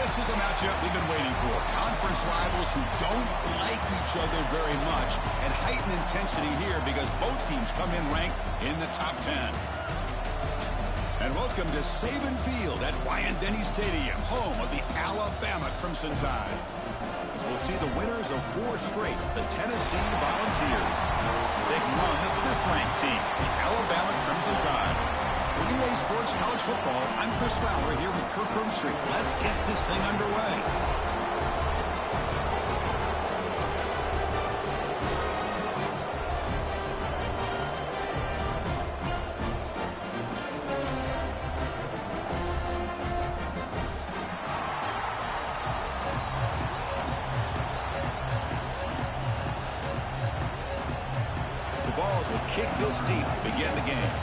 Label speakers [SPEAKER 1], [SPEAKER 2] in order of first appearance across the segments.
[SPEAKER 1] This is a matchup we've been waiting for. Conference rivals who don't like each other very much, and heightened intensity here because both teams come in ranked in the top 10. And welcome to Saban Field at Bryant-Denny Stadium, home of the Alabama Crimson Tide. As we'll see the winners of 4 straight, the Tennessee Volunteers, taking on the 5th-ranked team, the Alabama Crimson Tide. For EA Sports College Football, I'm Chris Fowler here with Kirk Herbstreit. Let's get this thing underway. The Vols will kick this deep to begin the game.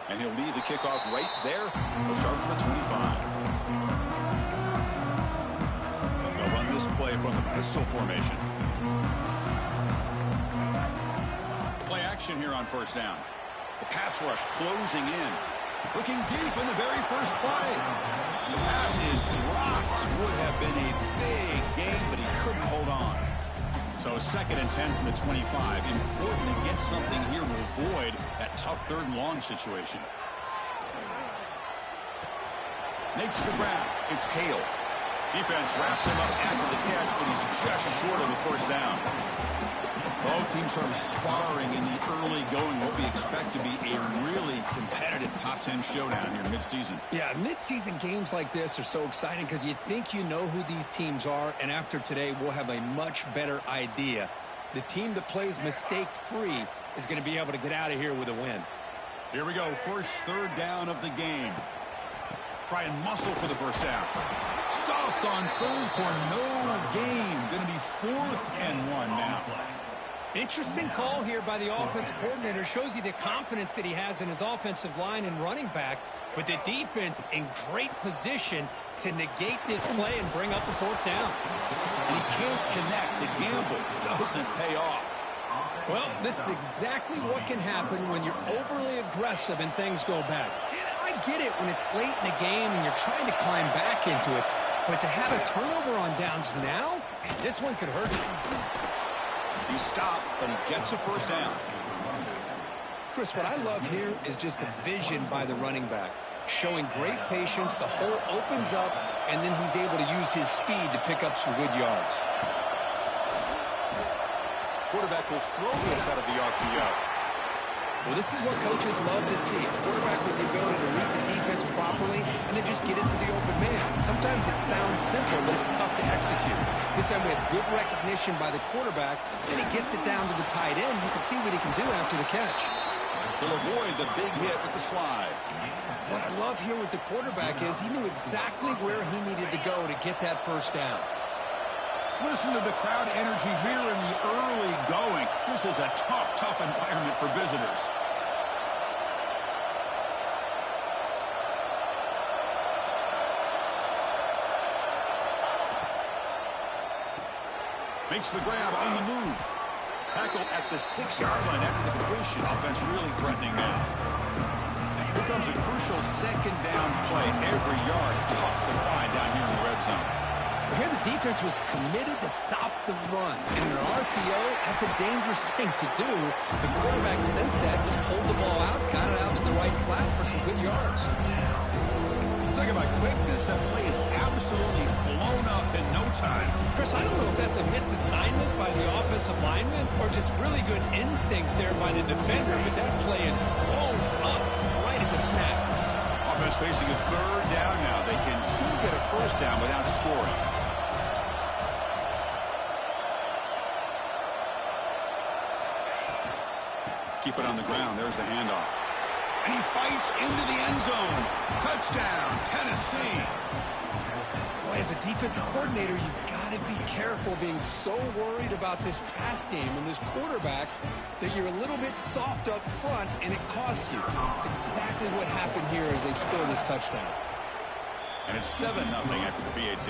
[SPEAKER 1] And he'll leave the kickoff right there. He'll start from the 25. They'll run this play from the pistol formation. Play action here on first down. The pass rush closing in. Looking deep in the very first play. And the pass is dropped. Would have been a big gain, but he couldn't hold on. So 2nd and 10 from the 25. Important to get something here to avoid that tough 3rd and long situation. Makes the grab. It's Hale. Defense wraps him up after the catch, but he's just short of the first down. Both teams sort of sparring in the early going, what we expect to be a really competitive top 10 showdown here mid-season. Yeah, mid-season games like this are so exciting because you think you know who these teams are, and after today we'll have a much better idea. The team that plays mistake-free is going to be able to get out of here with a win. Here we go, first 3rd down of the game. Try and muscle for the first down. Stopped on 3rd for no gain. Going to be 4th and 1 now. Interesting call here by the offense coordinator. Shows you the confidence that he has in his offensive line and running back. But the defense in great position to negate this play and bring up a 4th down. And he can't connect. The gamble doesn't pay off. Well, this is exactly what can happen when you're overly aggressive and things go bad. I get it when it's late in the game and you're trying to climb back into it. But to have a turnover on downs now, man, this one could hurt you. He stopped, but he gets a first down. Chris, what I love here is just the vision by the running back. Showing great patience, the hole opens up, and then he's able to use his speed to pick up some good yards. Quarterback will throw this out of the RPO. Well, this is what coaches love to see. A quarterback with the ability to read the defense properly and then just get into the open man. Sometimes it sounds simple, but it's tough to execute. This time we have good recognition by the quarterback, and he gets it down to the tight end. You can see what he can do after the catch. He'll avoid the big hit with the slide. What I love here with the quarterback is he knew exactly where he needed to go to get that first down. Listen to the crowd energy here in the early going. This is a tough, tough environment for visitors. Makes the grab on the move. Tackle at the 6-yard line after the completion. Offense really threatening now. Here comes a crucial 2nd down play. Every yard tough to find down here in the red zone. Here the defense was committed to stop the run. In an RPO, that's a dangerous thing to do. The quarterback sensed that, just pulled the ball out, got it out to the right flat for some good yards. Talking about quickness, that play is absolutely blown up in no time. Chris, I don't know if that's a misassignment by the offensive lineman or just really good instincts there by the defender, but that play is blown up right at the snap. Offense facing a 3rd down now. They can still get a first down without scoring. Keep it on the ground. There's the handoff. And he fights into the end zone. Touchdown, Tennessee. Boy, as a defensive coordinator, you've got to be careful being so worried about this pass game and this quarterback that you're a little bit soft up front, and it costs you. It's exactly what happened here as they score this touchdown. And it's 7-0 after the BAT.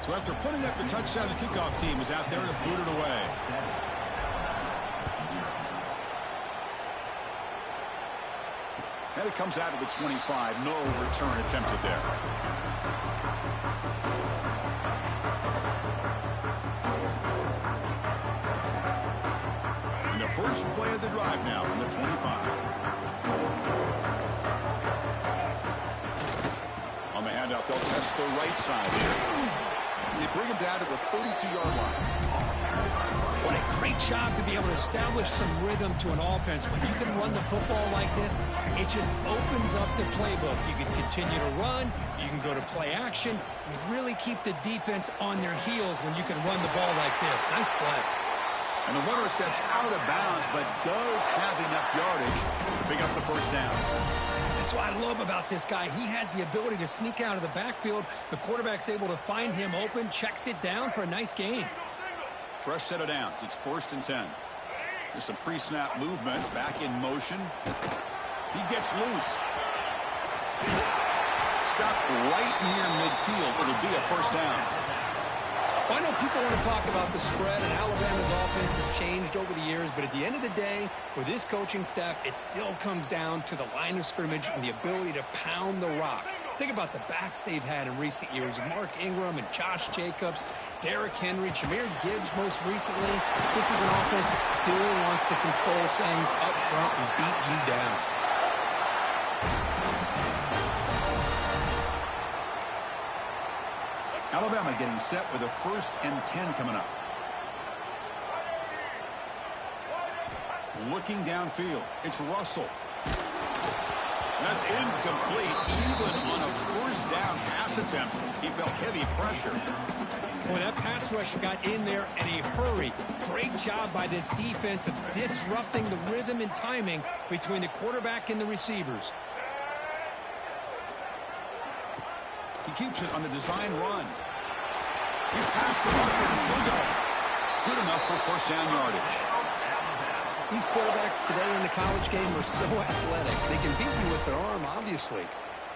[SPEAKER 1] So after putting up the touchdown, the kickoff team is out there to boot it away. And it comes out of the 25. No return attempted there. And the first play of the drive now from the 25. On the handout, they'll test the right side here. They bring him down to the 32-yard line.
[SPEAKER 2] What a great job to be able to establish some rhythm to an offense. When you can run the football like this, it just opens up the playbook. You can continue to run. You can go to play action. You really keep the defense on their heels when you can run the ball like this. Nice play.
[SPEAKER 1] And the runner steps out of bounds, but does have enough yardage to pick up the first down.
[SPEAKER 2] That's what I love about this guy. He has the ability to sneak out of the backfield. The quarterback's able to find him open, checks it down for a nice gain.
[SPEAKER 1] Fresh set of downs. It's 1st and 10. There's some pre-snap movement. Back in motion. He gets loose. Stopped right near midfield. It'll be a first down.
[SPEAKER 2] Well, I know people want to talk about the spread, and Alabama's offense has changed over the years, but at the end of the day, with this coaching staff, it still comes down to the line of scrimmage and the ability to pound the rock. Think about the backs they've had in recent years. Mark Ingram and Josh Jacobs, Derrick Henry, Jahmyr Gibbs most recently. This is an offense that still wants to control things up front and beat you down.
[SPEAKER 1] Alabama getting set with a 1st and 10 coming up. Looking downfield. It's Russell. That's incomplete. Even on a 1st down pass attempt, he felt heavy pressure.
[SPEAKER 2] Boy, that pass rush got in there in a hurry. Great job by this defense of disrupting the rhythm and timing between the quarterback and the receivers.
[SPEAKER 1] He keeps it on the design run. He's past the marker and still going. Good enough for 1st down yardage.
[SPEAKER 2] These quarterbacks today in the college game are so athletic. They can beat you with their arm, obviously.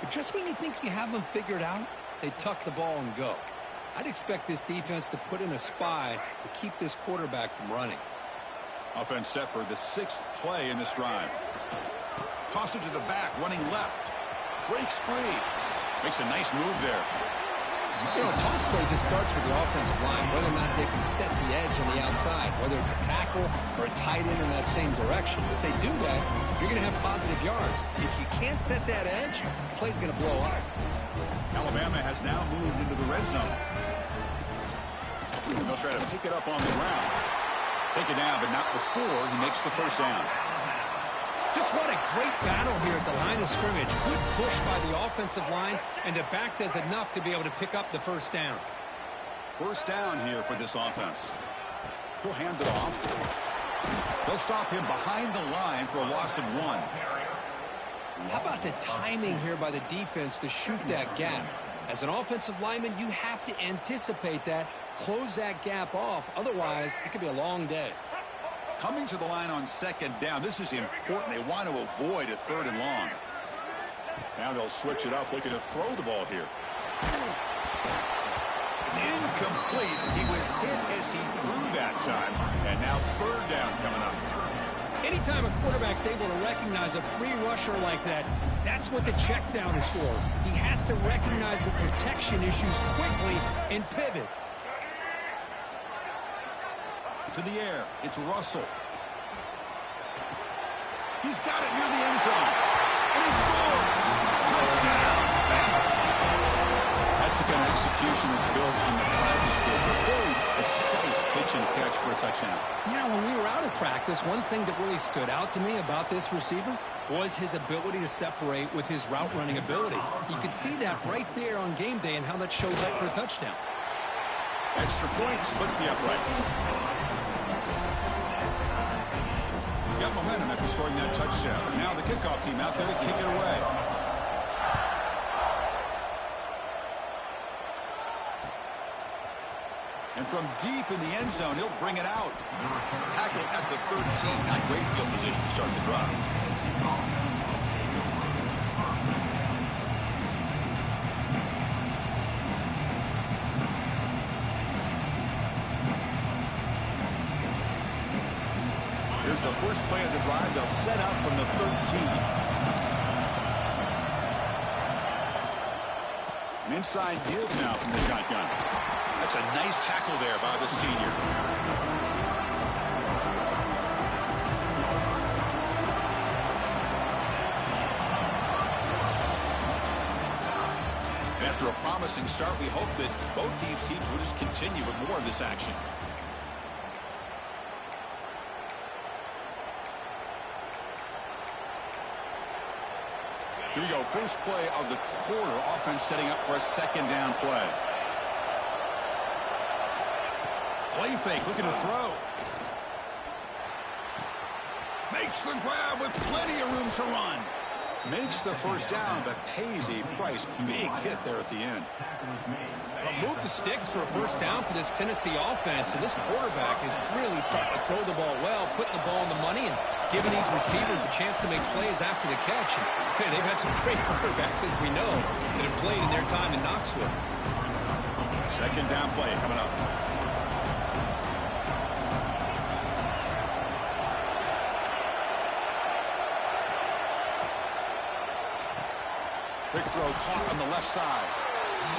[SPEAKER 2] But just when you think you have them figured out, they tuck the ball and go. I'd expect this defense to put in a spy to keep this quarterback from running.
[SPEAKER 1] Offense set for the 6th play in this drive. Toss it to the back, running left. Breaks free. Makes a nice move there.
[SPEAKER 2] You know, a toss play just starts with the offensive line, whether or not they can set the edge on the outside, whether it's a tackle or a tight end in that same direction. If they do that, you're going to have positive yards. If you can't set that edge, the play's going to blow up.
[SPEAKER 1] Alabama has now moved into the red zone. They'll try to pick it up on the ground. Take it down, but not before he makes the 1st down.
[SPEAKER 2] Just what a great battle here at the line of scrimmage. Good push by the offensive line, and the back does enough to be able to pick up the 1st down.
[SPEAKER 1] 1st down here for this offense. He'll hand it off. They'll stop him behind the line for a loss of 1.
[SPEAKER 2] How about the timing here by the defense to shoot that gap? As an offensive lineman, you have to anticipate that, close that gap off. Otherwise, it could be a long day.
[SPEAKER 1] Coming to the line on 2nd down. This is important. They want to avoid a 3rd and long. Now they'll switch it up, looking to throw the ball here. It's incomplete. He was hit as he threw that time. And now 3rd down coming up.
[SPEAKER 2] Anytime a quarterback's able to recognize a free rusher like that, that's what the check down is for. He has to recognize the protection issues quickly and pivot.
[SPEAKER 1] To the air. It's Russell. He's got it near the end zone. And he scores. Touchdown. That's the kind of execution that's built in the practice field. A very precise pitch and catch for a touchdown.
[SPEAKER 2] You know, when we were out of practice, one thing that really stood out to me about this receiver was his ability to separate with his route running ability. You could see that right there on game day and how that shows up for a touchdown.
[SPEAKER 1] Extra point splits the uprights. Got momentum after scoring that touchdown. Now the kickoff team out there to kick it away. And from deep in the end zone, he'll bring it out. Tackle at the 13. Not great field position to start the drive. Here's the first play of the drive. They'll set up from the 13. An inside give now from the shotgun. That's a nice tackle there by the senior. After a promising start, we hope that both these teams will just continue with more of this action. Here we go. First play of the quarter. Offense setting up for a second down play. Play fake, looking to throw. Makes the grab with plenty of room to run. Makes the first down, but pays a price. Big hit there at the end.
[SPEAKER 2] Well, move the sticks for a first down for this Tennessee offense, and this quarterback is really starting to throw the ball well, putting the ball on the money, and giving these receivers a chance to make plays after the catch. And I tell you, they've had some great quarterbacks, as we know, that have played in their time in Knoxville.
[SPEAKER 1] Second down play coming up. Quick throw caught on the left side.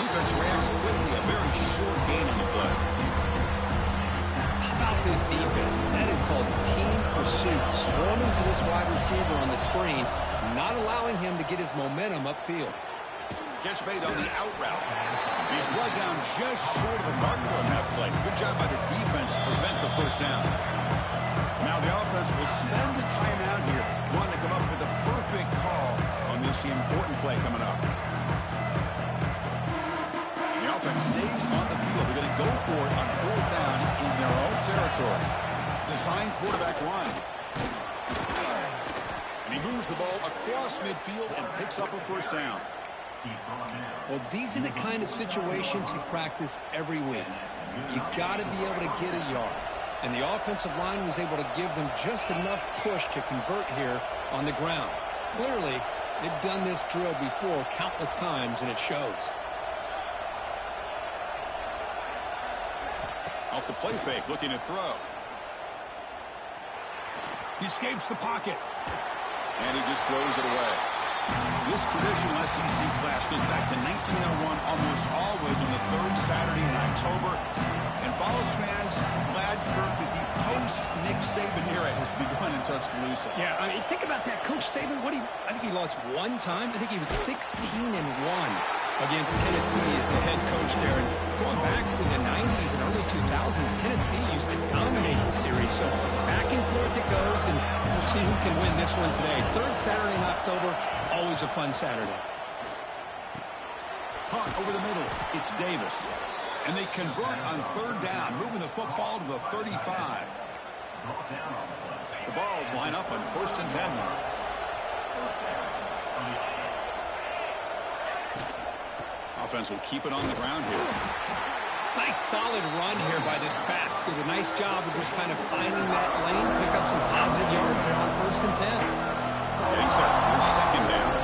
[SPEAKER 1] Defense reacts quickly. A very short gain on the play.
[SPEAKER 2] How about this defense? That is called team pursuit. Swarming to this wide receiver on the screen, not allowing him to get his momentum upfield.
[SPEAKER 1] Catch made on the out route. He's brought down just short of the marker on that play. Good job by the defense to prevent the first down. Now the offense will spend the timeout here, wanting to come up with a perfect call on this important play coming up. The offense stays on the field. They're going to go for it on fourth down in their own territory. Design quarterback run. And he moves the ball across midfield and picks up a first down.
[SPEAKER 2] Well, these are the kind of situations you practice every week. You got to be able to get a yard. And the offensive line was able to give them just enough push to convert here on the ground. Clearly, they've done this drill before countless times, and it shows.
[SPEAKER 1] Off the play fake, looking to throw. He escapes the pocket. And he just throws it away. This traditional SEC clash goes back to 1901, almost always on the third Saturday in October. And Vols fans glad, Kirk, that the post-Nick Saban era has begun in Tuscaloosa.
[SPEAKER 2] Yeah, I mean, think about that. Coach Saban, I think he lost one time. I think he was 16-1 against Tennessee as the head coach there. And going back to the 90s and early 2000s, Tennessee used to dominate the series. So back and forth it goes, and we'll see who can win this one today. Third Saturday in October, always a fun Saturday.
[SPEAKER 1] Caught over the middle. It's Davis. And they convert on third down, moving the football to the 35. The Vols line up on 1st and 10. Offense will keep it on the ground here.
[SPEAKER 2] Nice solid run here by this back. Did a nice job of just kind of finding that lane, pick up some positive yards there on 1st and 10.
[SPEAKER 1] Getting set for second down.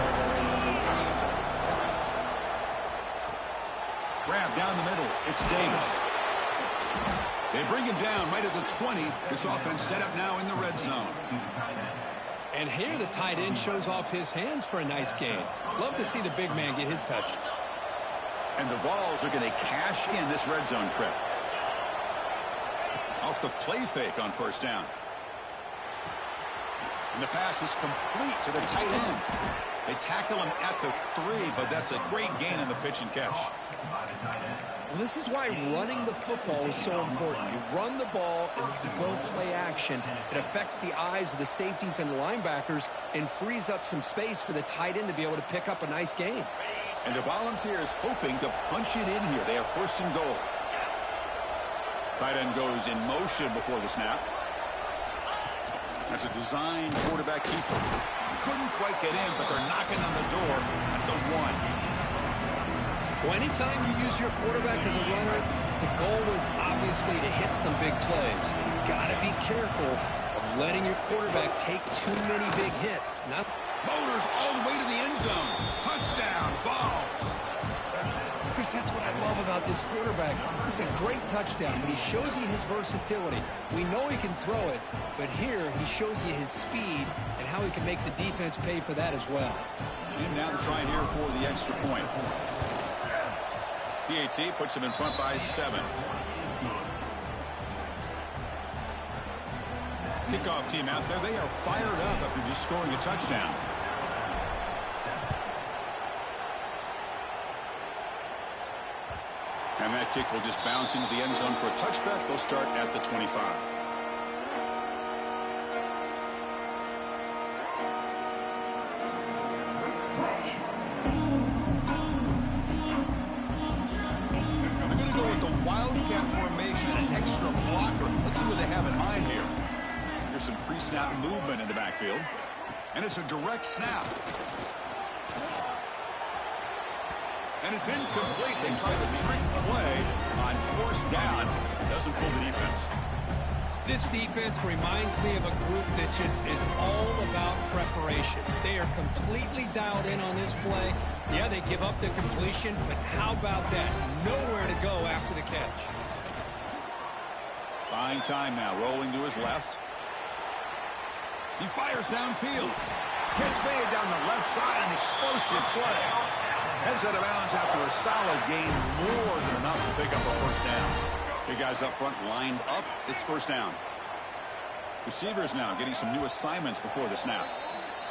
[SPEAKER 1] Grab down the middle. It's Davis. They bring him down right at the 20. This offense set up now in the red zone.
[SPEAKER 2] And here the tight end shows off his hands for a nice gain. Love to see the big man get his touches.
[SPEAKER 1] And the Vols are going to cash in this red zone trip. Off the play fake on 1st down. And the pass is complete to the tight end. They tackle him at the 3, but that's a great gain in the pitch and catch.
[SPEAKER 2] Well, this is why running the football is so important. You run the ball and then you go play action. It affects the eyes of the safeties and linebackers and frees up some space for the tight end to be able to pick up a nice gain.
[SPEAKER 1] And the Volunteers hoping to punch it in here. They have 1st and goal. Tight end goes in motion before the snap. That's a design quarterback keeper. Couldn't quite get in, but they're knocking on the door at the 1.
[SPEAKER 2] Well, anytime you use your quarterback as a runner, the goal is obviously to hit some big plays. You've got to be careful of letting your quarterback take too many big hits.
[SPEAKER 1] Motors all the way to the end zone. Touchdown, Vols.
[SPEAKER 2] Chris, that's what I love about this quarterback. It's a great touchdown, but he shows you his versatility. We know he can throw it, but here he shows you his speed and how he can make the defense pay for that as well.
[SPEAKER 1] And now the try here for the extra point. PAT puts them in front by 7. Kickoff team out there. They are fired up after just scoring a touchdown. And that kick will just bounce into the end zone for a touchback. They'll start at the 25. They're going to go with the wildcat formation, an extra blocker. Let's see what they have in mind here. Here's some pre-snap movement in the backfield. And it's a direct snap. And it's incomplete. They try the trick play on 4th down. Doesn't fool the defense.
[SPEAKER 2] This defense reminds me of a group that just is all about preparation. They are completely dialed in on this play. Yeah, they give up the completion, but how about that? Nowhere to go after the catch.
[SPEAKER 1] Buying time now, rolling to his left. He fires downfield. Catch made down the left side, an explosive play. Heads out of bounds after a solid gain, more than enough to pick up a 1st down. Big guys up front lined up. It's 1st down. Receivers now getting some new assignments before the snap.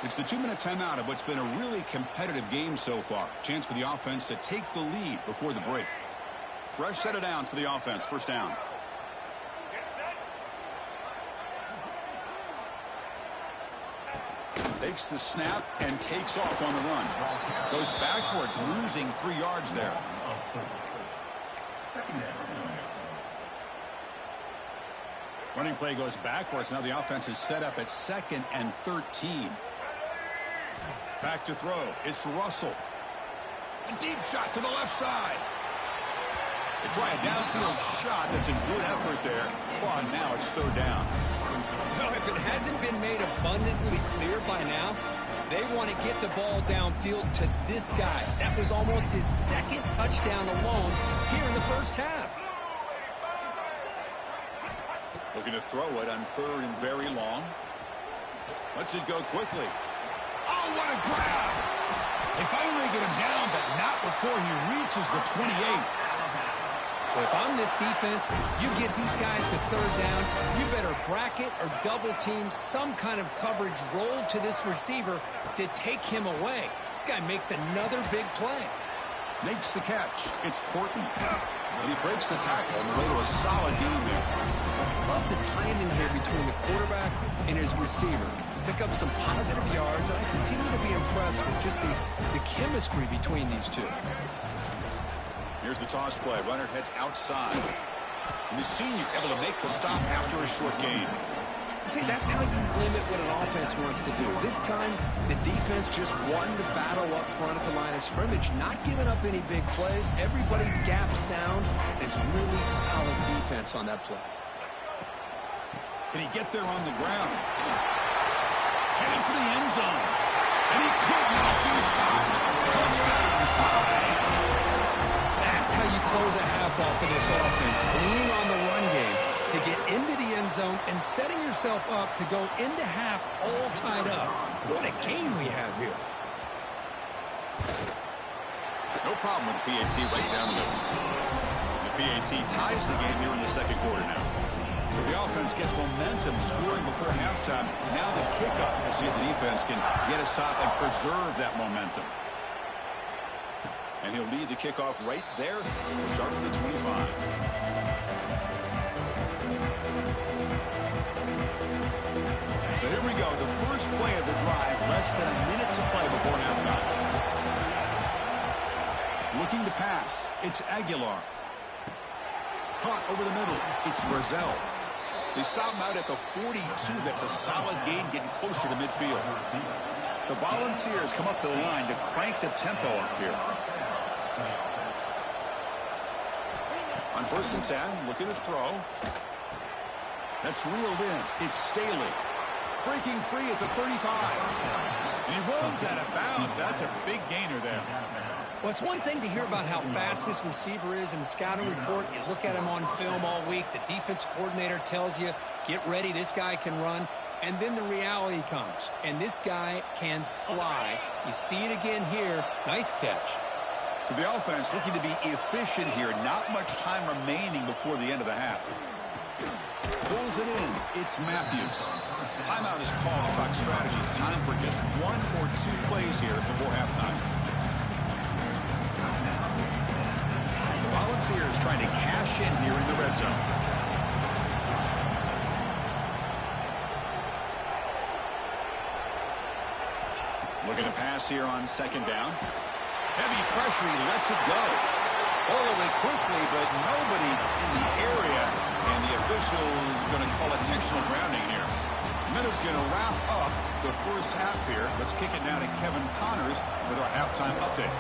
[SPEAKER 1] It's the 2-minute timeout of what's been a really competitive game so far. Chance for the offense to take the lead before the break. Fresh set of downs for the offense. 1st down. Takes the snap and takes off on the run. Goes backwards, losing 3 yards there. Running play goes backwards. Now the offense is set up at 2nd and 13. Back to throw. It's Russell. A deep shot to the left side. They try a downfield shot. That's a good effort there. Well, now it's 3rd down.
[SPEAKER 2] Well, if it hasn't been made abundantly clear by now, they want to get the ball downfield to this guy. That was almost his 2nd touchdown alone here in the 1st half.
[SPEAKER 1] Looking to throw it on 3rd and very long. Lets it go quickly. Oh, what a grab! They finally get him down, but not before he reaches the 28.
[SPEAKER 2] Well, if I'm this defense, you get these guys to 3rd down, you better bracket or double team some kind of coverage roll to this receiver to take him away. This guy makes another big play.
[SPEAKER 1] Makes the catch. It's Porton. And he breaks the tackle on the way to a solid gain there.
[SPEAKER 2] Love the timing here between the quarterback and his receiver. Pick up some positive yards. I continue to be impressed with just the chemistry between these two.
[SPEAKER 1] Here's the toss play. Runner heads outside. And the senior able to make the stop after a short gain.
[SPEAKER 2] See, that's how you limit what an offense wants to do. This time, the defense just won the battle up front at the line of scrimmage, not giving up any big plays. Everybody's gap sound. It's really solid defense on that play.
[SPEAKER 1] Can he get there on the ground? Heading for the end zone. And he could not be stopped. Touchdown tie.
[SPEAKER 2] That's how you close a half off of this offense, leaning on the run game to get into the end zone and setting yourself up to go into half all tied up. What a game we have here.
[SPEAKER 1] No problem with the PAT right down the middle. The PAT ties the game here in the 2nd quarter now. So the offense gets momentum, scoring before halftime. Now the kickoff. We'll see if the defense can get a stop and preserve that momentum. And he'll lead the kickoff right there. We'll start with the 25. So here we go. The first play of the drive. Less than a minute to play before halftime. Looking to pass. It's Aguilar. Caught over the middle. It's Brazel. They stop him out at the 42. That's a solid gain, getting closer to midfield. The Volunteers come up to the line to crank the tempo up here. On 1st and 10, looking to throw. That's reeled in. It's Staley. Breaking free at the 35. And he runs out of bounds. That's a big gainer there.
[SPEAKER 2] Well, it's one thing to hear about how fast this receiver is in the scouting report. You look at him on film all week. The defense coordinator tells you, get ready, this guy can run. And then the reality comes, and this guy can fly. You see it again here. Nice catch.
[SPEAKER 1] So the offense looking to be efficient here. Not much time remaining before the end of the half. Pulls it in. It's Matthews. Timeout is called to talk strategy. Time for just 1 or 2 plays here before halftime. The Volunteers trying to cash in here in the red zone. Looking to pass here on 2nd down. Heavy pressure. He lets it go. All the way quickly, but nobody in the area. And the official is going to call intentional grounding here. Minute's going to wrap up the first half here. Let's kick it now to Kevin Connors with our halftime update.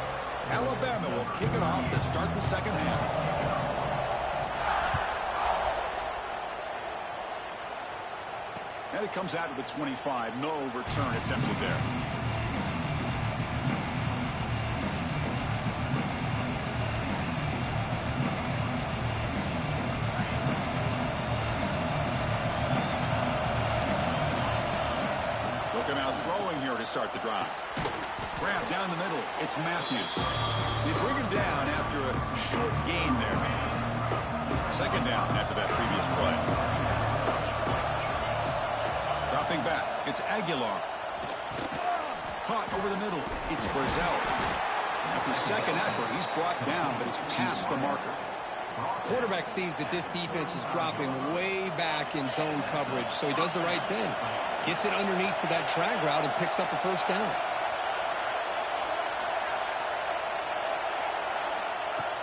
[SPEAKER 1] Alabama will kick it off to start the second half. And it comes out to the 25. No return attempted there. Looking out throwing here to start the drive. Grab down the middle. It's Matthews. They bring him down after a short gain there. 2nd down after that previous play. Dropping back. It's Aguilar. Caught over the middle. It's Brazell. After 2nd effort, he's brought down, but it's past the marker.
[SPEAKER 2] Quarterback sees that this defense is dropping way back in zone coverage, so he does the right thing. Gets it underneath to that drag route and picks up a 1st down.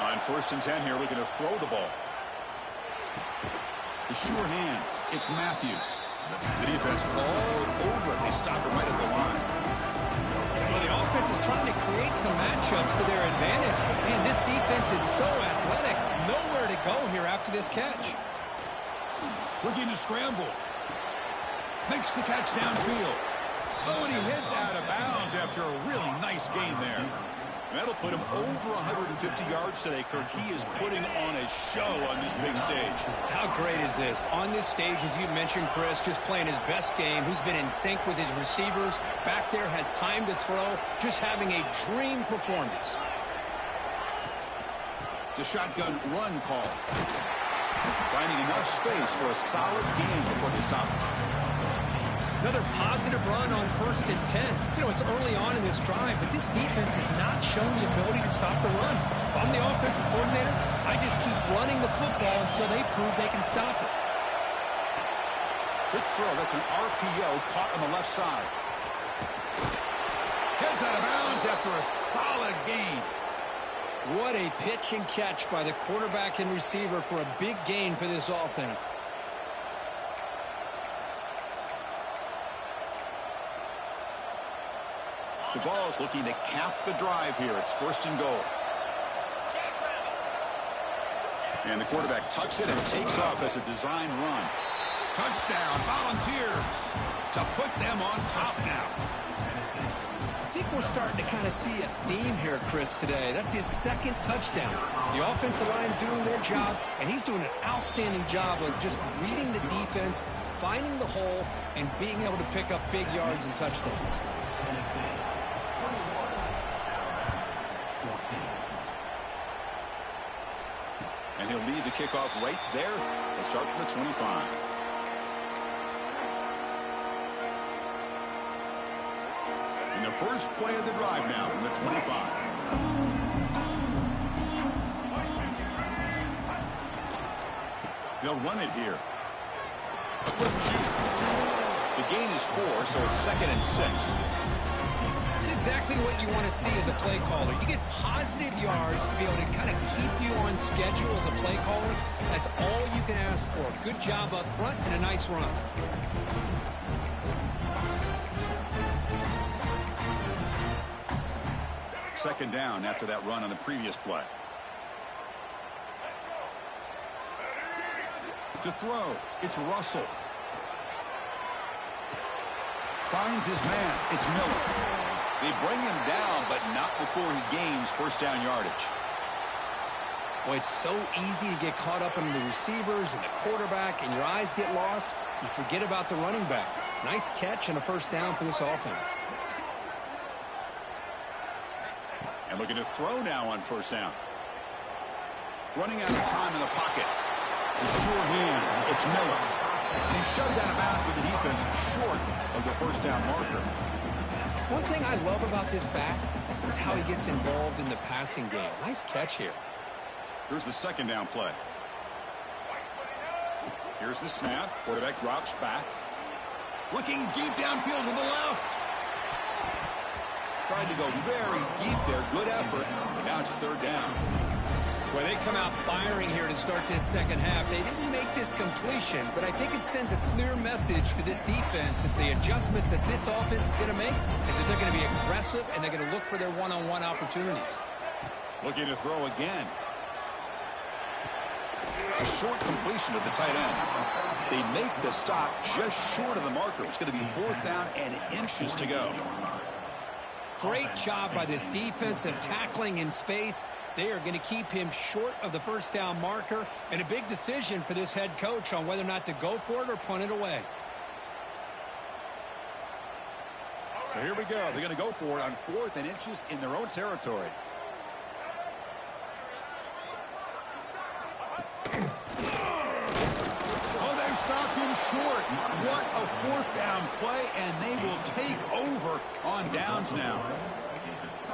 [SPEAKER 1] On 1st and 10 here, looking to throw the ball. The sure hands. It's Matthews. The defense all over it. They stop it right at the line.
[SPEAKER 2] Well, the offense is trying to create some matchups to their advantage. But, man, this defense is so athletic. Nowhere to go here after this catch.
[SPEAKER 1] Looking to scramble. Makes the catch downfield. Oh, and he heads out of bounds after a really nice gain there. That'll put him over 150 yards today, Kirk. He is putting on a show on this big stage.
[SPEAKER 2] How great is this? On this stage, as you mentioned, Chris, just playing his best game. He's been in sync with his receivers. Back there, has time to throw. Just having a dream performance.
[SPEAKER 1] It's a shotgun run call. Finding enough space for a solid gain before they stop him.
[SPEAKER 2] Another positive run on 1st and 10. You know, it's early on in this drive, but this defense has not shown the ability to stop the run. If I'm the offensive coordinator, I just keep running the football until they prove they can stop it.
[SPEAKER 1] Quick throw. That's an RPO caught on the left side. Heads out of bounds after a solid gain.
[SPEAKER 2] What a pitch and catch by the quarterback and receiver for a big gain for this offense.
[SPEAKER 1] The ball's looking to cap the drive here. It's 1st and goal. And the quarterback tucks it and takes off as a design run. Touchdown, Volunteers, to put them on top now.
[SPEAKER 2] I think we're starting to kind of see a theme here, Chris, today. That's his 2nd touchdown. The offensive line doing their job, and he's doing an outstanding job of just reading the defense, finding the hole, and being able to pick up big yards and touchdowns.
[SPEAKER 1] And he'll lead the kickoff right there. They'll start from the 25. In the first play of the drive now from the 25. They'll run it here. A quick shoot. The gain is 4, so it's 2nd and 6.
[SPEAKER 2] That's exactly what you want to see as a play caller. You get positive yards to be able to kind of keep you on schedule as a play caller. That's all you can ask for. Good job up front and a nice run.
[SPEAKER 1] Second down after that run on the previous play. To throw, it's Russell. Finds his man, it's Miller. They bring him down, but not before he gains 1st down yardage.
[SPEAKER 2] Well, it's so easy to get caught up in the receivers and the quarterback, and your eyes get lost. You forget about the running back. Nice catch and a 1st down for this offense.
[SPEAKER 1] And looking to throw now on first down. Running out of time in the pocket. With sure hands, it's Miller. And he's shoved out of bounds with the defense short of the first down marker.
[SPEAKER 2] One thing I love about this back is how he gets involved in the passing game. Nice catch here.
[SPEAKER 1] Here's the second down play. Here's the snap. Quarterback drops back. Looking deep downfield to the left. Tried to go very deep there. Good effort. But now it's third down.
[SPEAKER 2] Well, they come out firing here to start this second half. They didn't make this completion, but I think it sends a clear message to this defense that the adjustments that this offense is going to make is that they're going to be aggressive and they're going to look for their one-on-one opportunities.
[SPEAKER 1] Looking to throw again. A short completion to the tight end. They make the stop just short of the marker. It's going to be fourth down and inches to go.
[SPEAKER 2] Great job by this defensive tackling in space. They are going to keep him short of the first down marker, and a big decision for this head coach on whether or not to go for it or punt it away.
[SPEAKER 1] So here we go. They're going to go for it on 4th and inches in their own territory. Oh, they've stopped him short. What a fourth down play, and they will take over on downs now.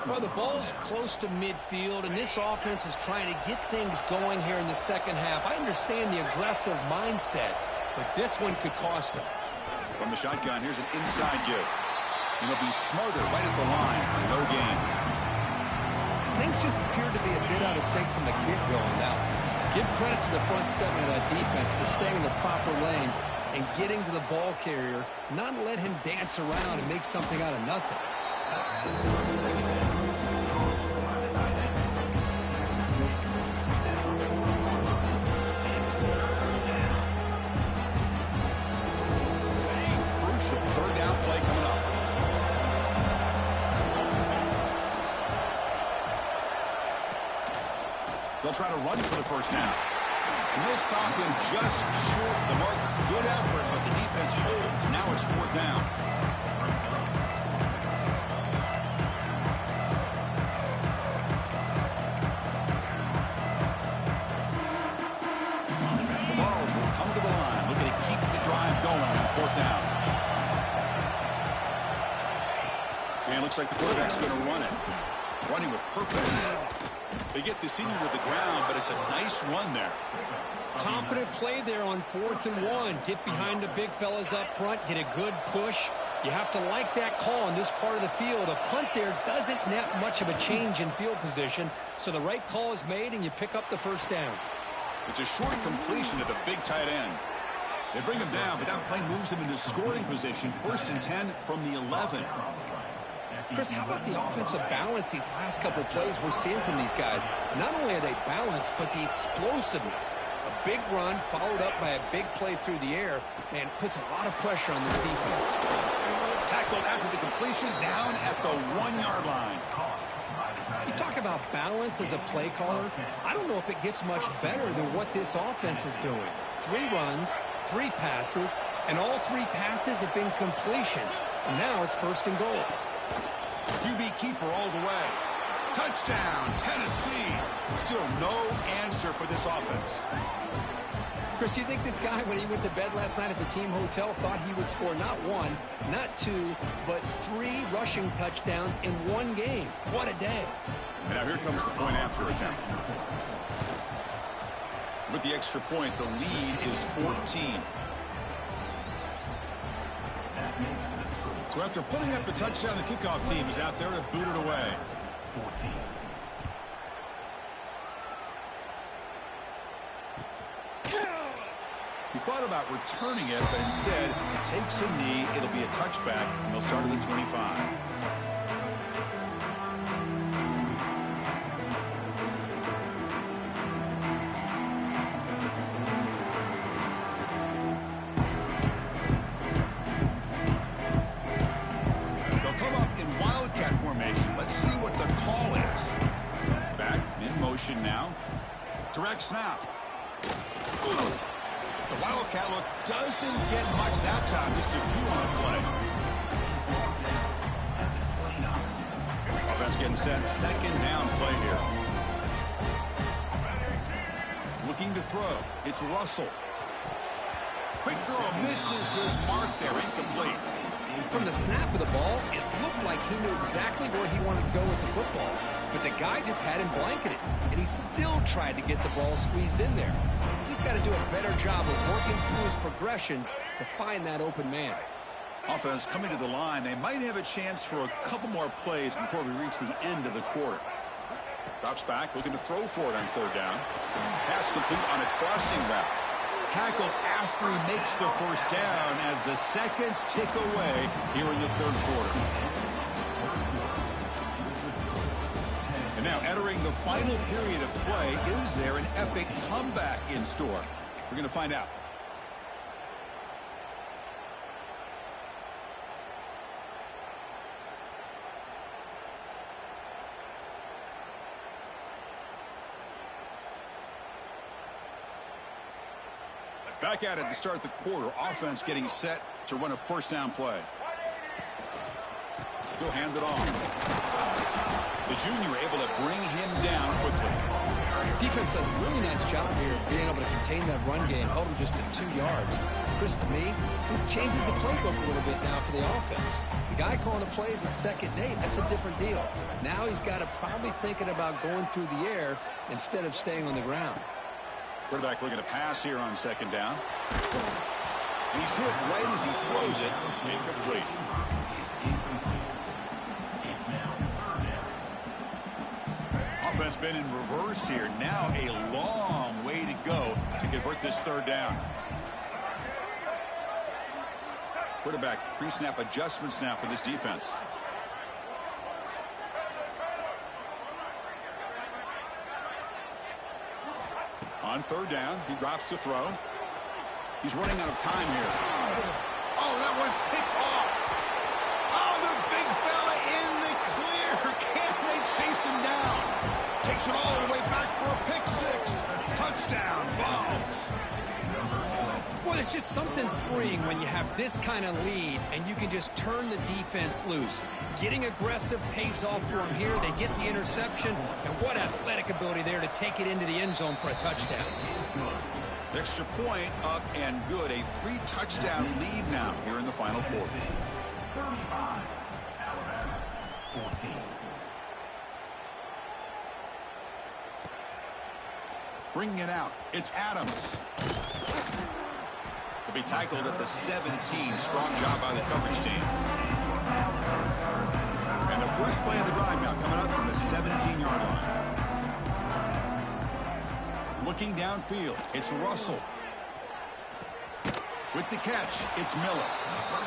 [SPEAKER 2] Well, the ball's close to midfield, and this offense is trying to get things going here in the second half. I understand the aggressive mindset, but this one could cost them.
[SPEAKER 1] From the shotgun, here's an inside give. And he'll be smothered right at the line for no gain.
[SPEAKER 2] Things just appeared to be a bit out of sync from the get-go. Now, give credit to the front seven of that defense for staying in the proper lanes and getting to the ball carrier, not let him dance around and make something out of nothing.
[SPEAKER 1] Third down play coming up. They'll try to run for the first down. And they'll stop him just short of the mark. Good effort, but the defense holds. Now it's fourth down. The Vols will come to the line, looking to keep the drive going on fourth down. And it looks like the quarterback's going to run it. Running with purpose. They get the senior to the ground, but it's a nice run there.
[SPEAKER 2] Confident play there on 4th and 1. Get behind the big fellas up front. Get a good push. You have to like that call in this part of the field. A punt there doesn't net much of a change in field position, so the right call is made, and you pick up the first down.
[SPEAKER 1] It's a short completion to the big tight end. They bring him down, but that play moves him into scoring position. 1st and 10 from the 11.
[SPEAKER 2] Chris, how about the offensive balance these last couple of plays we're seeing from these guys? Not only are they balanced, but the explosiveness. A big run followed up by a big play through the air, and puts a lot of pressure on this defense.
[SPEAKER 1] Tackled after the completion, down at the 1-yard line.
[SPEAKER 2] You talk about balance as a play caller. I don't know if it gets much better than what this offense is doing. 3 runs, 3 passes, and all 3 passes have been completions. And now it's 1st and goal.
[SPEAKER 1] QB keeper all the way. Touchdown, Tennessee. Still no answer for this offense.
[SPEAKER 2] Chris, you think this guy, when he went to bed last night at the team hotel, thought he would score not 1, not 2, but 3 rushing touchdowns in 1 game? What a day.
[SPEAKER 1] And now here comes the point after attempt. With the extra point, the lead is 14. So after putting up the touchdown, the kickoff team is out there to boot it away. 14. He thought about returning it, but instead takes a knee. It'll be a touchback, and they'll start at the 25. Now, direct snap. The Wildcat look doesn't get much that time, just a few on the play. Defense getting set. Second down play here. Looking to throw. It's Russell. Quick throw. Misses his mark there. Incomplete.
[SPEAKER 2] From the snap of the ball, it looked like he knew exactly where he wanted to go with the football. But the guy just had him blanketed, and he still tried to get the ball squeezed in there. He's got to do a better job of working through his progressions to find that open man.
[SPEAKER 1] Offense coming to the line. They might have a chance for a couple more plays before we reach the end of the quarter. Drops back, looking to throw for it on third down. Pass complete on a crossing route. Tackle after he makes the first down as the seconds tick away here in the third quarter. And now entering the final period of play, is there an epic comeback in store? We're going to find out. Back at it to start the quarter. Offense getting set to run a first down play. He'll hand it off. The junior able to bring him down quickly.
[SPEAKER 2] Defense does a really nice job here of being able to contain that run game, held him just to 2 yards. Chris, to me, this changes the playbook a little bit now for the offense. The guy calling the plays at 2nd and 8, that's a different deal. Now he's got to probably thinking about going through the air instead of staying on the ground.
[SPEAKER 1] Quarterback looking to pass here on second down. And he's hit right as he throws it. Incomplete. Offense been in reverse here. Now a long way to go to convert this third down. Quarterback pre-snap adjustments now for this defense. On third down, he drops to throw. He's running out of time here. Oh, that one's picked off. Oh, the big fella in the clear. Can't they chase him down? Takes it all the way back for a pick six. Touchdown, Vols.
[SPEAKER 2] Well, it's just something freeing when you have this kind of lead and you can just turn the defense loose. Getting aggressive pays off for them here. They get the interception, and what athletic ability there to take it into the end zone for a touchdown.
[SPEAKER 1] Extra point up and good. A 3-touchdown lead now here in the final quarter.
[SPEAKER 3] 35, Alabama, 14.
[SPEAKER 1] Bringing it out. It's Adams. To be tackled at the 17. Strong job by the coverage team. And the first play of the drive now coming up from the 17-yard line. Looking downfield, it's Russell. With the catch, it's Miller.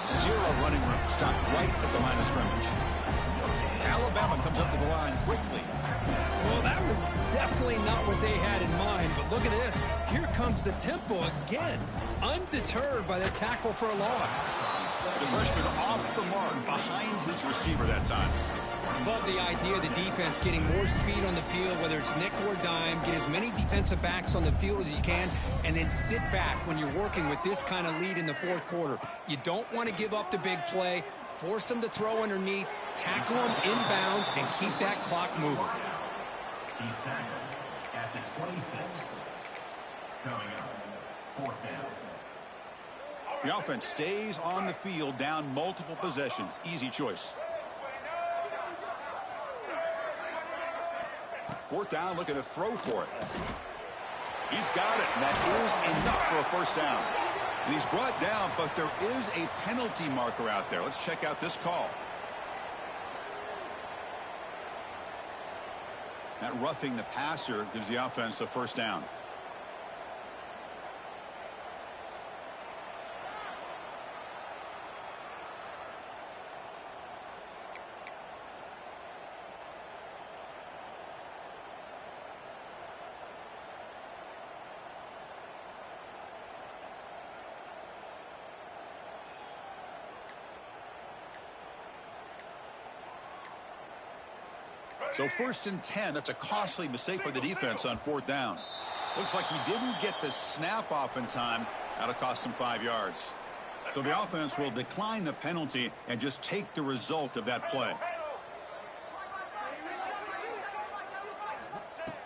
[SPEAKER 1] 0 running room, stopped right at the line of scrimmage. Alabama comes up to the line quickly.
[SPEAKER 2] Well, that was definitely not what they had in mind, but look at this. Here comes the tempo again, undeterred by the tackle for a loss.
[SPEAKER 1] The freshman off the mark behind his receiver that time.
[SPEAKER 2] Love the idea of the defense getting more speed on the field, whether it's nickel or dime, get as many defensive backs on the field as you can, and then sit back when you're working with this kind of lead in the fourth quarter. You don't want to give up the big play, force them to throw underneath, tackle them inbounds, and keep that clock moving.
[SPEAKER 3] He's tackled at the 26. Coming up, 4th down.
[SPEAKER 1] The offense stays on the field, down multiple possessions. Easy choice. 4th down, looking to throw for it. He's got it, and that is enough for a first down. And he's brought down, but there is a penalty marker out there. Let's check out this call. That roughing the passer gives the offense a first down. So 1st and 10, that's a costly mistake by the defense on 4th down. Looks like he didn't get the snap off in time. That'll cost him 5 yards. So the offense will decline the penalty and just take the result of that play.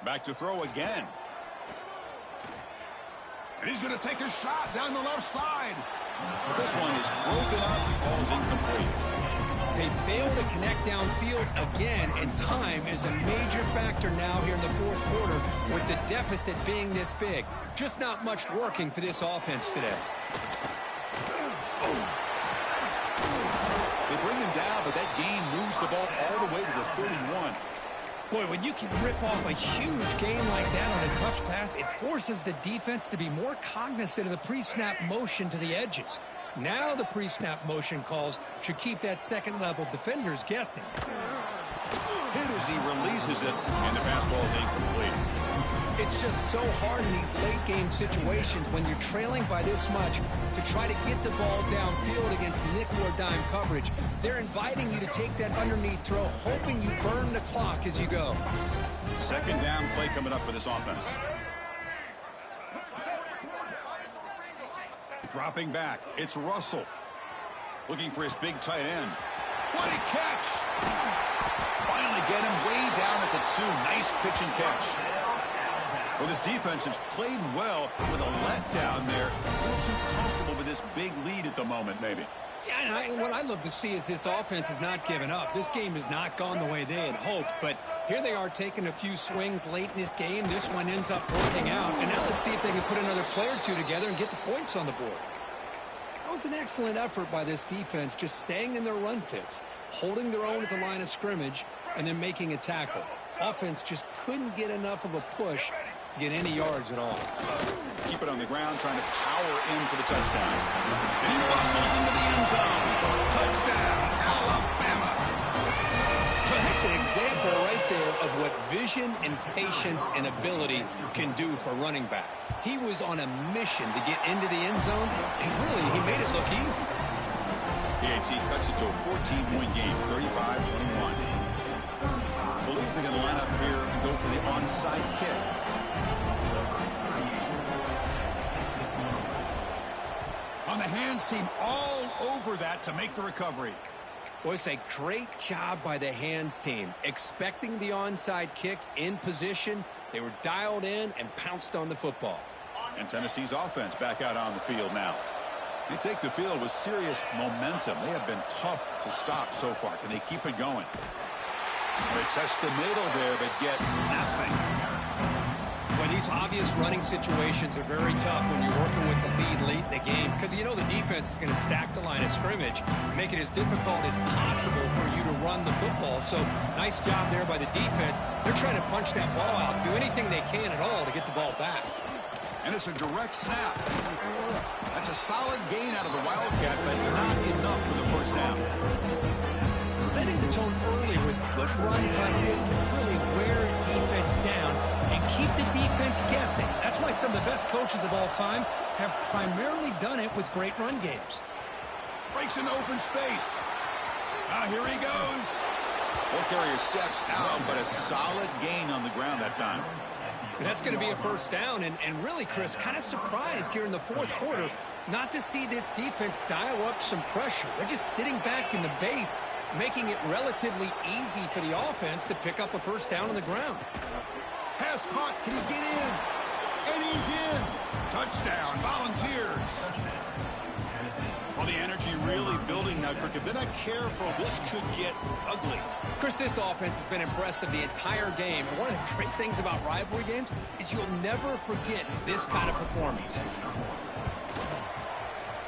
[SPEAKER 1] Back to throw again. And he's going to take a shot down the left side. But this one is broken up. Ball's incomplete.
[SPEAKER 2] They fail to connect downfield again, and time is a major factor now here in the fourth quarter with the deficit being this big. Just not much working for this offense today.
[SPEAKER 1] They bring him down, but that gain moves the ball all the way to the 31.
[SPEAKER 2] Boy, when you can rip off a huge gain like that on a touch pass, it forces the defense to be more cognizant of the pre-snap motion to the edges. Now the pre-snap motion calls should keep that second-level defenders guessing.
[SPEAKER 1] Hit as he releases it, and the pass ball is incomplete.
[SPEAKER 2] It's just so hard in these late-game situations when you're trailing by this much to try to get the ball downfield against nickel or dime coverage. They're inviting you to take that underneath throw, hoping you burn the clock as you go.
[SPEAKER 1] Second down play coming up for this offense. Dropping back, it's Russell. Looking for his big tight end. What a catch! Finally get him way down at the 2. Nice pitch and catch. Well, this defense has played well with a letdown there. A little too comfortable with this big lead at the moment, maybe.
[SPEAKER 2] Yeah, and what I love to see is this offense has not given up. This game has not gone the way they had hoped, but here they are taking a few swings late in this game. This one ends up working out, and now let's see if they can put another play or two together and get the points on the board. That was an excellent effort by this defense, just staying in their run fits, holding their own at the line of scrimmage, and then making a tackle. Offense just couldn't get enough of a push to get any yards at all.
[SPEAKER 1] Keep it on the ground, trying to power in for the touchdown. And he muscles into the end zone. Touchdown, Alabama.
[SPEAKER 2] That's an example right there of what vision and patience and ability can do for running back. He was on a mission to get into the end zone, and really, he made it look easy.
[SPEAKER 1] PAT cuts it to a 14-point game, 35-21. I believe they're going to line up here and go for the onside kick. On the hands team all over that to make the recovery.
[SPEAKER 2] Well, it's a great job by the hands team. Expecting the onside kick in position, they were dialed in and pounced on the football.
[SPEAKER 1] And Tennessee's offense back out on the field now. They take the field with serious momentum. They have been tough to stop so far. Can they keep it going? They test the middle there, but get nothing.
[SPEAKER 2] Well, these obvious running situations are very tough when you're working with the lead late in the game because you know the defense is going to stack the line of scrimmage, make it as difficult as possible for you to run the football. So nice job there by the defense. They're trying to punch that ball out, do anything they can at all to get the ball back.
[SPEAKER 1] And it's a direct snap. That's a solid gain out of the Wildcat, but not enough for the first down.
[SPEAKER 2] Setting the tone early with good runs like this can really wear defense down and keep the defense guessing. That's why some of the best coaches of all time have primarily done it with great run games.
[SPEAKER 1] Breaks into open space. Now here he goes. Ball carrier steps out, but a solid gain on the ground that time.
[SPEAKER 2] And that's going to be a first down, and really, Chris, kind of surprised here in the fourth quarter not to see this defense dial up some pressure. They're just sitting back in the base, making it relatively easy for the offense to pick up a first down on the ground.
[SPEAKER 1] Pass caught. Can he get in? And he's in. Touchdown, Volunteers. Well, the energy really building now, Kirk. If they're not careful, this could get ugly.
[SPEAKER 2] Chris, this offense has been impressive the entire game. And one of the great things about rivalry games is you'll never forget this kind of performance.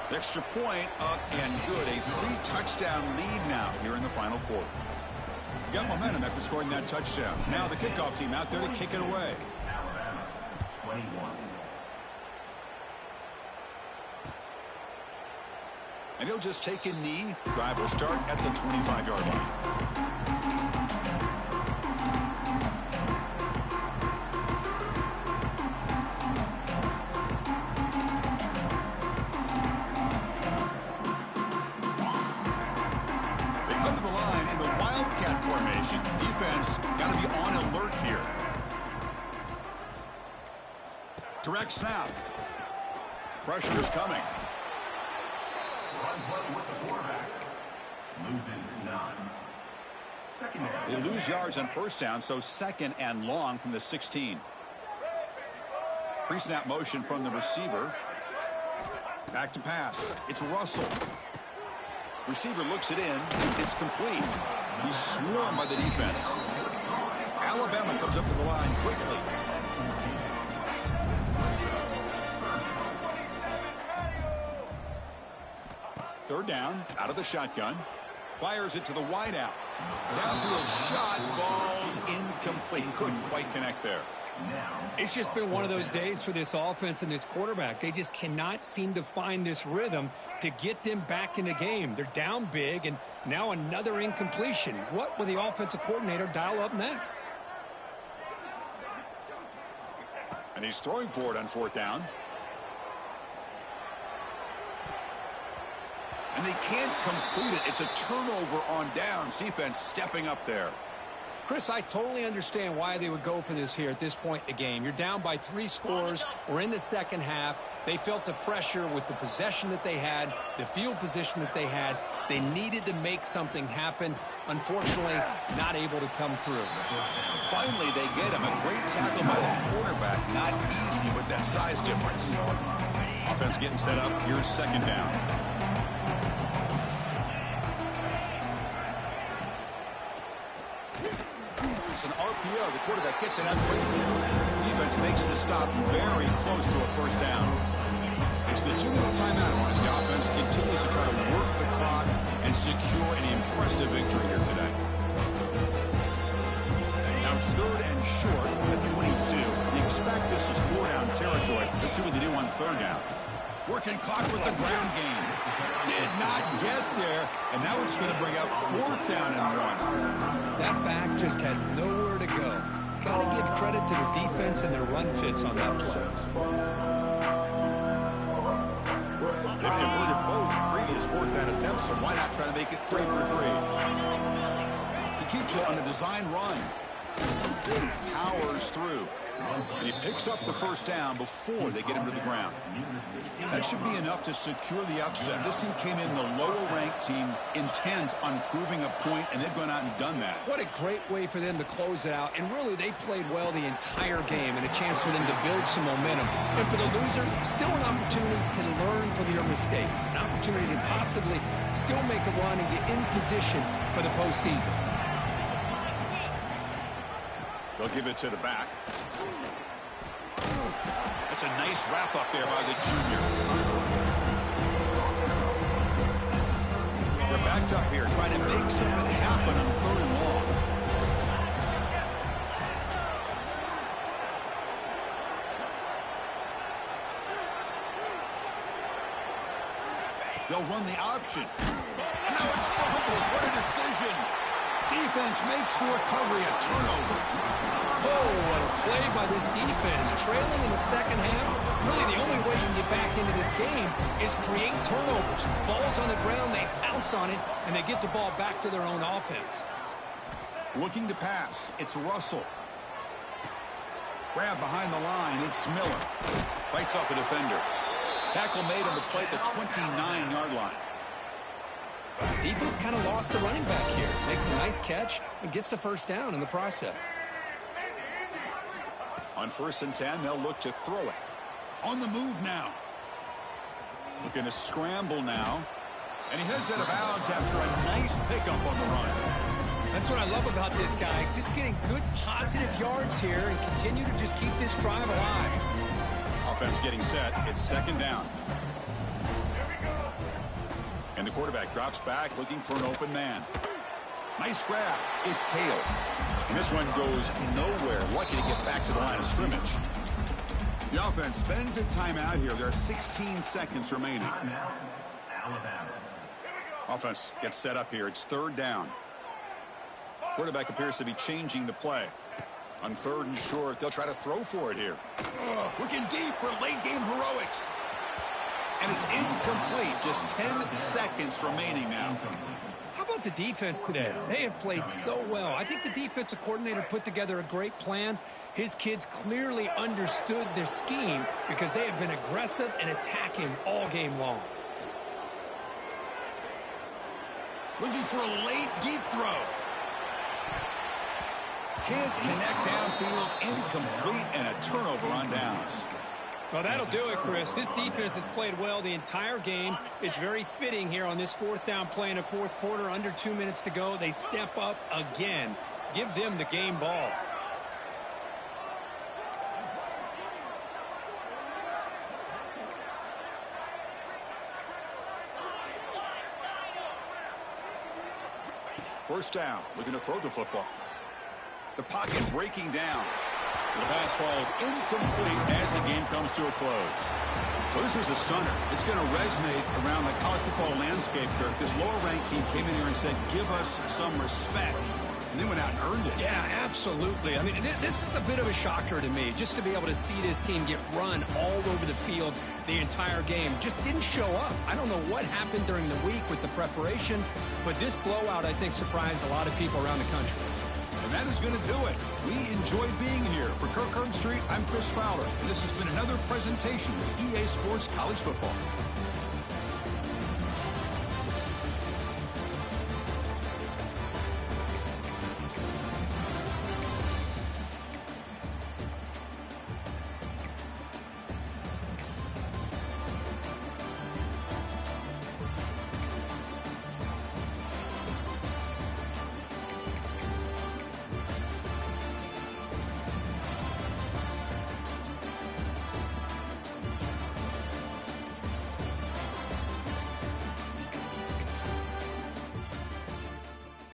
[SPEAKER 1] Extra point up and good. A 3-touchdown lead now here in the final quarter. Got momentum after scoring that touchdown. Now the kickoff team out there to kick it away.
[SPEAKER 3] Alabama, 21.
[SPEAKER 1] And he'll just take a knee. Drive will start at the 25-yard line. They come to the line in the Wildcat formation. Defense got to be on alert here. Direct snap. Pressure is coming.
[SPEAKER 3] Run play with the quarterback. Loses 9. Second down.
[SPEAKER 1] They lose yards on first down, so second and long from the 16. Pre-snap motion from the receiver. Back to pass. It's Russell. Receiver looks it in. It's complete. He's swarmed by the defense. Alabama comes up to the line quickly. Third down, out of the shotgun. Fires it to the wideout. Downfield shot falls incomplete. Couldn't quite connect there.
[SPEAKER 2] It's just been one of those days for this offense and this quarterback. They just cannot seem to find this rhythm to get them back in the game. They're down big, and now another incompletion. What will the offensive coordinator dial up next?
[SPEAKER 1] And he's throwing for it on fourth down. And they can't complete it. It's a turnover on downs. Defense stepping up there.
[SPEAKER 2] Chris, I totally understand why they would go for this here at this point in the game. You're down by 3 scores. We're in the second half. They felt the pressure with the possession that they had, the field position that they had. They needed to make something happen. Unfortunately, not able to come through.
[SPEAKER 1] Finally, they get him. A great tackle by the quarterback. Not easy with that size difference. Offense getting set up. Here's second down. It's an RPO. The quarterback gets it out quickly. Defense makes the stop very close to a first down. It's the 2-minute timeout as the offense continues to try to work the clock and secure an impressive victory here today. Now it's third and short at 22. You expect this is 4-down territory. Let's see what they do on third down. Working clock with the ground game. Did not get there, and now it's going to bring up fourth down and 1.
[SPEAKER 2] That back just had nowhere to go. Got to give credit to the defense and their run fits on that play.
[SPEAKER 1] They've converted both previous fourth down attempts, so why not try to make it 3 for 3? He keeps it on a design run. Powers through. And he picks up the first down before they get him to the ground. That should be enough to secure the upset. This team came in the lower-ranked team intent on proving a point, and they've gone out and done that.
[SPEAKER 2] What a great way for them to close it out. And really, they played well the entire game and a chance for them to build some momentum. And for the loser, still an opportunity to learn from your mistakes. An opportunity to possibly still make a run and get in position for the postseason.
[SPEAKER 1] They'll give it to the back. That's a nice wrap up there by the junior. We're backed up here trying to make something happen on third and long. They'll run the option. And now it's fumbled. What a decision. Defense makes the recovery a turnover.
[SPEAKER 2] Oh, what a play by this defense. Trailing in the second half, really the only way you can get back into this game is create turnovers. Ball's on the ground, they pounce on it, and they get the ball back to their own offense.
[SPEAKER 1] Looking to pass, it's Russell. Grab behind the line, it's Miller. Fights off a defender. Tackle made on the play at the 29-yard line.
[SPEAKER 2] Defense kind of lost the running back here. Makes a nice catch and gets the first down in the process.
[SPEAKER 1] On 1st and 10, they'll look to throw it. On the move now. Looking to scramble now. And he heads out of bounds after a nice pickup on the run.
[SPEAKER 2] That's what I love about this guy. Just getting good positive yards here and continue to just keep this drive alive.
[SPEAKER 1] Offense getting set. It's second down. And the quarterback drops back looking for an open man. Nice grab. It's Hale. And this one goes nowhere. Lucky to get back to the line of scrimmage. The offense spends a timeout here. There are 16 seconds remaining.
[SPEAKER 3] Timeout, Alabama.
[SPEAKER 1] Offense gets set up here. It's third down. Quarterback appears to be changing the play. On 3rd and short, they'll try to throw for it here. Looking deep for late-game heroics. And it's incomplete. Just 10 seconds remaining now.
[SPEAKER 2] How about the defense today? They have played so well. I think the defensive coordinator put together a great plan. His kids clearly understood their scheme because they have been aggressive and attacking all game long.
[SPEAKER 1] Looking for a late deep throw. Can't connect downfield, incomplete, and a turnover on downs.
[SPEAKER 2] Well, that'll do it, Chris. This defense has played well the entire game. It's very fitting here on this fourth down play in the fourth quarter. Under 2 minutes to go. They step up again. Give them the game ball.
[SPEAKER 1] First down, looking to throw the football. The pocket breaking down. The pass falls incomplete as the game comes to a close. So this was a stunner. It's going to resonate around the college football landscape, Kirk. This lower-ranked team came in here and said, give us some respect. And they went out and earned it.
[SPEAKER 2] Yeah, absolutely. I mean, this is a bit of a shocker to me, just to be able to see this team get run all over the field the entire game. Just didn't show up. I don't know what happened during the week with the preparation, but this blowout, I think, surprised a lot of people around the country.
[SPEAKER 1] And that is going to do it. We enjoyed being here. For Kirk Herbstreit, I'm Chris Fowler. And this has been another presentation of EA Sports College Football.